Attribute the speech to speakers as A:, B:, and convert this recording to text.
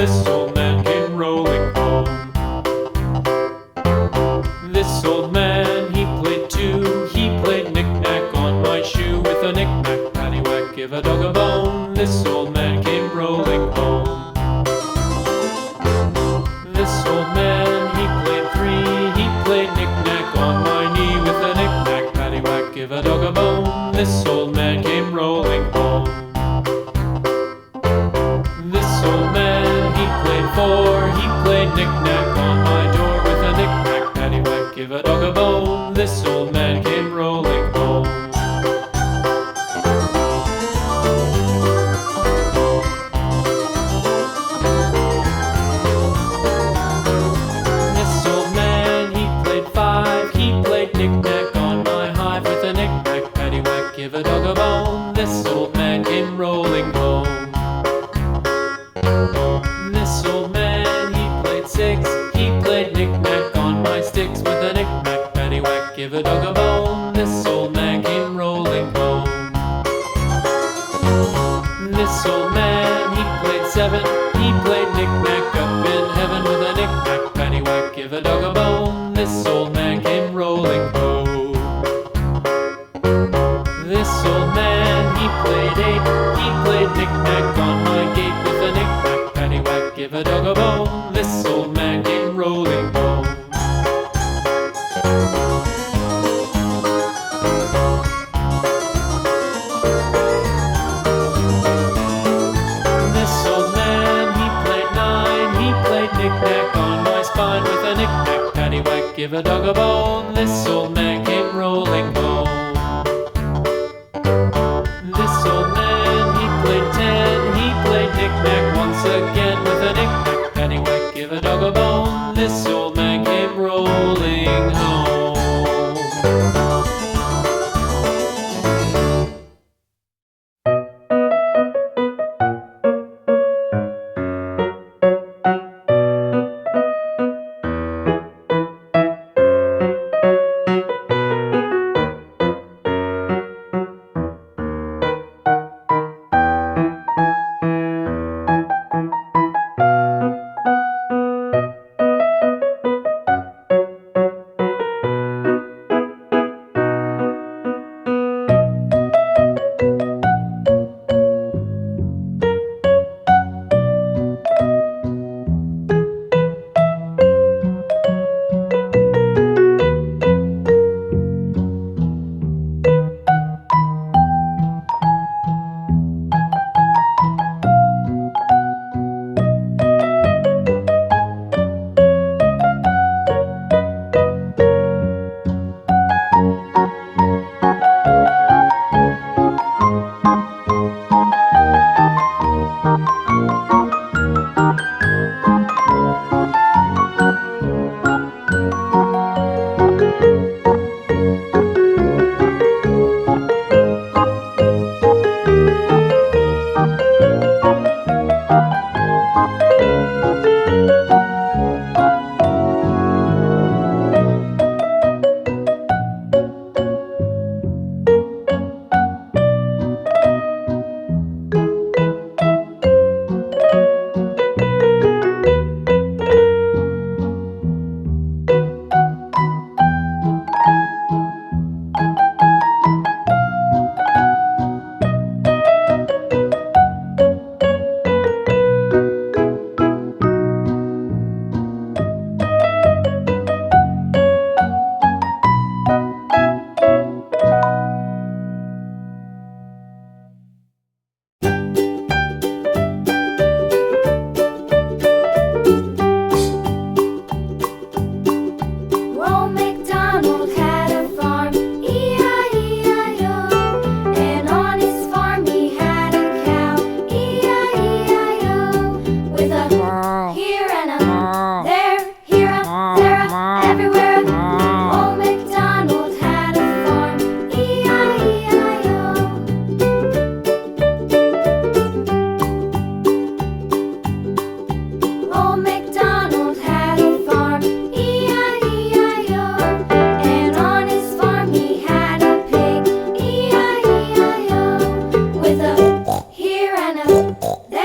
A: this old man came rolling home. This old man, he played too. He played knick-knack on my shoe. With a knick-knack, paddywhack, give a dog a bone. This old man came rolling home. This old man, he played three. He played knick-knack on my knee. With a knick-knack, paddywhack, give a dog a bone. This old man came rolling home. This old man, he played four. He played knick-knack on my door. With a knick-knack, paddywhack, give a dog a bone. This old man came rolling home. This old man, he played five. He played knick-knack on my hive. With a knick-knack, paddywhack, give a dog a bone. This old man came rolling home. This old man, he played six. He played knick-knack on my sticks. With a knick-knack, paddywhack, give a dog a bone. This old man came rolling home. This old man, he played seven. He played knick-knack up in heaven. With a knick-knack, paddywhack, give a dog a bone. This old man came rolling home. This old man, he played eight. He played knick-knack on my gate. With a knick-knack, paddywhack, give a dog a bone. This old man came rolling home. This old man, he played nine. He played knick-knack on my spine. With a knick-knack, paddywhack, give a dog a bone. This old man came rolling home. This old man, he played ten. He played knick-knack once again. With a knick-knack, paddywhack, give a dog a bone. This old man came rolling home.
B: There